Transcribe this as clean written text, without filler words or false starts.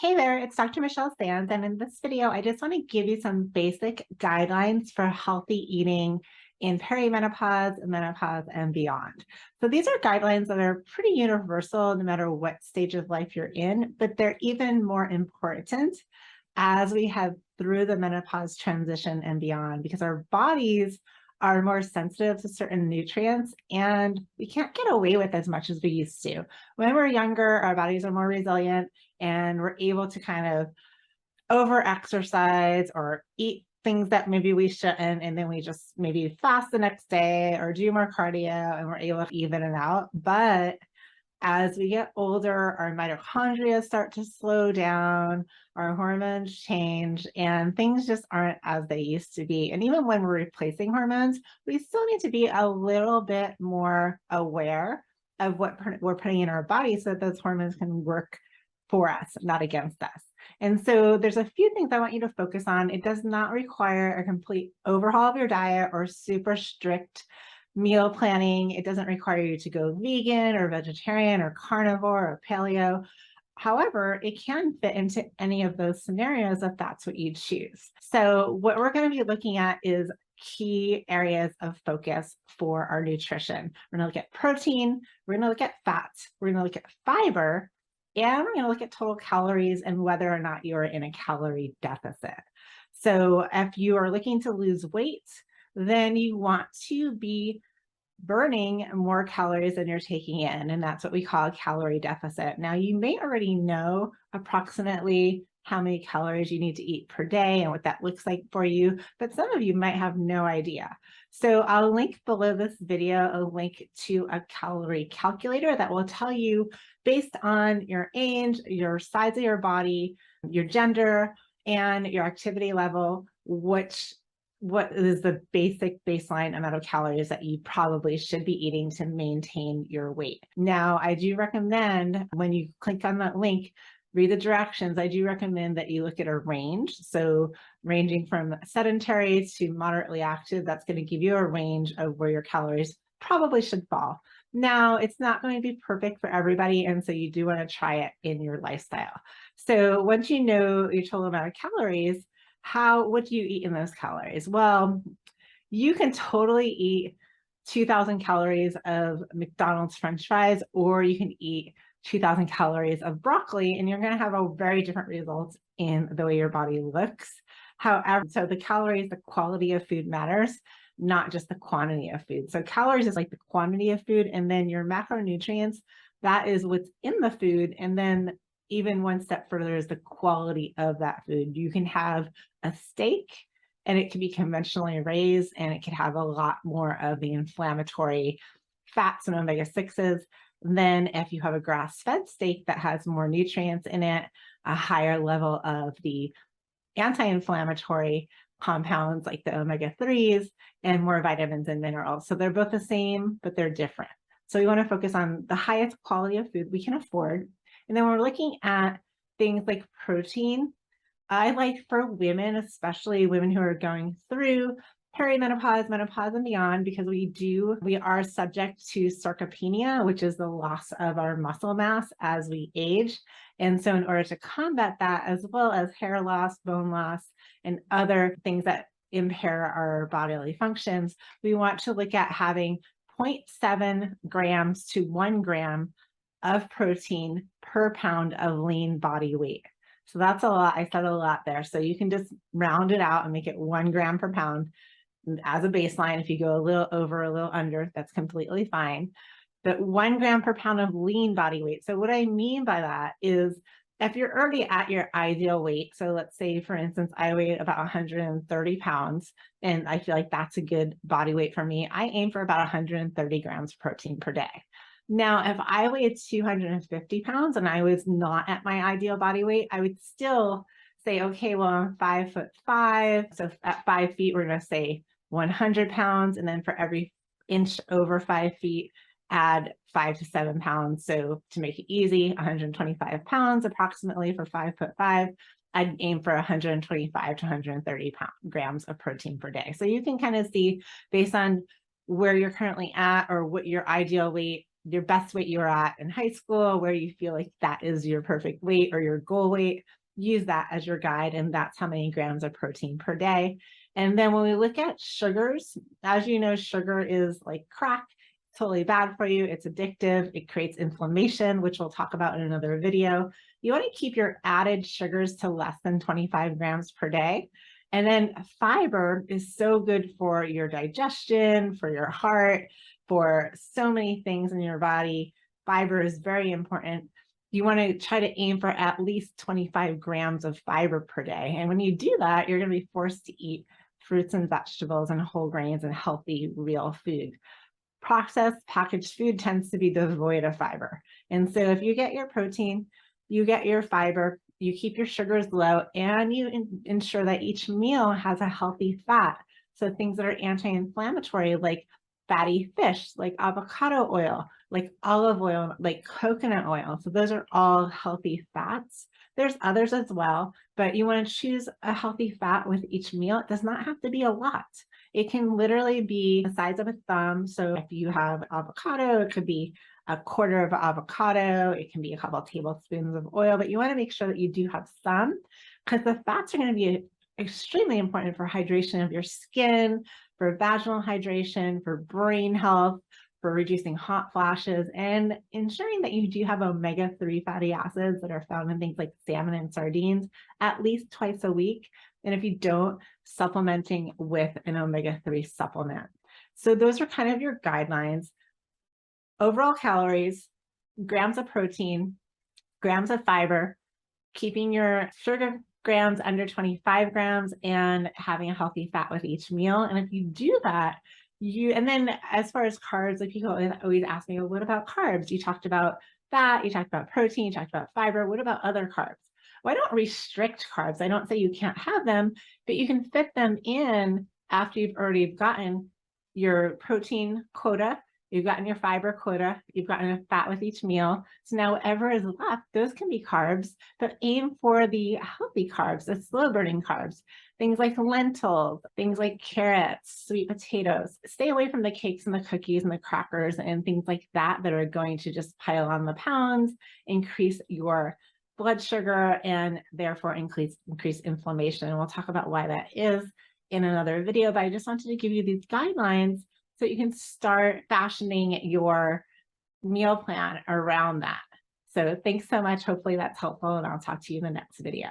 Hey there, it's Dr. Michelle Sands, and in this video, I just want to give you some basic guidelines for healthy eating in perimenopause, menopause, and beyond. So these are guidelines that are pretty universal no matter what stage of life you're in, but they're even more important as we head through the menopause transition and beyond, because our bodies are more sensitive to certain nutrients and we can't get away with as much as we used to. When we're younger, our bodies are more resilient and we're able to kind of over exercise or eat things that maybe we shouldn't, and then we just maybe fast the next day or do more cardio and we're able to even it out. But as we get older, our mitochondria start to slow down, our hormones change, and things just aren't as they used to be. And even when we're replacing hormones, we still need to be a little bit more aware of what we're putting in our body so that those hormones can work for us, not against us. And so there's a few things I want you to focus on. It does not require a complete overhaul of your diet or super strict meal planning. It doesn't require you to go vegan or vegetarian or carnivore or paleo. However, it can fit into any of those scenarios if that's what you choose. So what we're going to be looking at is key areas of focus for our nutrition. We're going to look at protein, we're going to look at fats, we're going to look at fiber, and we're going to look at total calories and whether or not you're in a calorie deficit. So if you are looking to lose weight, then you want to be burning more calories than you're taking in, and that's what we call a calorie deficit. Now, you may already know approximately how many calories you need to eat per day and what that looks like for you, but some of you might have no idea. So I'll link below this video a link to a calorie calculator that will tell you, based on your age, your size of your body, your gender, and your activity level, what is the basic baseline amount of calories that you probably should be eating to maintain your weight. Now, I do recommend when you click on that link, read the directions. I do recommend that you look at a range. So ranging from sedentary to moderately active, that's going to give you a range of where your calories probably should fall. Now, it's not going to be perfect for everybody, and so you do want to try it in your lifestyle. So once you know your total amount of calories, what do you eat in those calories? Well, you can totally eat 2,000 calories of McDonald's French fries, or you can eat 2,000 calories of broccoli, and you're going to have a very different results in the way your body looks. However, so the calories, the quality of food matters, not just the quantity of food. So calories is like the quantity of food, and then your macronutrients, that is what's in the food. And then even one step further is the quality of that food. You can have a steak and it can be conventionally raised and it can have a lot more of the inflammatory fats and omega-6s than if you have a grass-fed steak that has more nutrients in it, a higher level of the anti-inflammatory compounds like the omega-3s, and more vitamins and minerals. So they're both the same, but they're different. So we want to focus on the highest quality of food we can afford. And then we're looking at things like protein. I like for women, especially women who are going through perimenopause, menopause, and beyond, because we are subject to sarcopenia, which is the loss of our muscle mass as we age. And so in order to combat that, as well as hair loss, bone loss, and other things that impair our bodily functions, we want to look at having 0.7 grams to 1 gram of protein per pound of lean body weight. So that's a lot. I said a lot there. So you can just round it out and make it 1 gram per pound as a baseline. If you go a little over, a little under, that's completely fine. But 1 gram per pound of lean body weight. So what I mean by that is if you're already at your ideal weight, so let's say, for instance, I weigh about 130 pounds, and I feel like that's a good body weight for me. I aim for about 130 grams of protein per day. Now, if I weighed 250 pounds and I was not at my ideal body weight, I would still say, okay, well, I'm 5'5". So at 5 feet, we're going to say 100 pounds. And then for every inch over 5 feet, add 5 to 7 pounds. So to make it easy, 125 pounds approximately for 5'5". I'd aim for 125 to 130 grams of protein per day. So you can kind of see, based on where you're currently at or what your ideal weight your best weight you were at in high school, where you feel like that is your perfect weight or your goal weight. Use that as your guide, and that's how many grams of protein per day. And then when we look at sugars, as you know, sugar is like crack, totally bad for you. It's addictive. It creates inflammation, which we'll talk about in another video. You want to keep your added sugars to less than 25 grams per day. And then fiber is so good for your digestion, for your heart, for so many things in your body. Fiber is very important. You want to try to aim for at least 25 grams of fiber per day. And when you do that, you're going to be forced to eat fruits and vegetables and whole grains and healthy, real food. Processed packaged food tends to be devoid of fiber. And so if you get your protein, you get your fiber, you keep your sugars low, and you ensure that each meal has a healthy fat. So things that are anti-inflammatory, like fatty fish, like avocado oil, like olive oil, like coconut oil. So those are all healthy fats. There's others as well, but you want to choose a healthy fat with each meal. It does not have to be a lot. It can literally be the size of a thumb. So if you have avocado, it could be a quarter of avocado. It can be a couple of tablespoons of oil, but you want to make sure that you do have some, because the fats are going to be extremely important for hydration of your skin, for vaginal hydration, for brain health, for reducing hot flashes, and ensuring that you do have omega-3 fatty acids that are found in things like salmon and sardines at least twice a week. And if you don't, supplementing with an omega-3 supplement. So those are kind of your guidelines. Overall calories, grams of protein, grams of fiber, keeping your sugar grams under 25 grams, and having a healthy fat with each meal. And if you do that, and then as far as carbs, like people always ask me, well, what about carbs? You talked about fat, you talked about protein, you talked about fiber. What about other carbs? Well, I don't restrict carbs. I don't say you can't have them, but you can fit them in after you've already gotten your protein quota, you've gotten your fiber quota, you've gotten a fat with each meal. So now whatever is left, those can be carbs, but aim for the healthy carbs, the slow burning carbs, things like lentils, things like carrots, sweet potatoes. Stay away from the cakes and the cookies and the crackers and things like that that are going to just pile on the pounds, increase your blood sugar, and therefore increase inflammation. And we'll talk about why that is in another video, but I just wanted to give you these guidelines so you can start fashioning your meal plan around that. So thanks so much. Hopefully that's helpful, and I'll talk to you in the next video.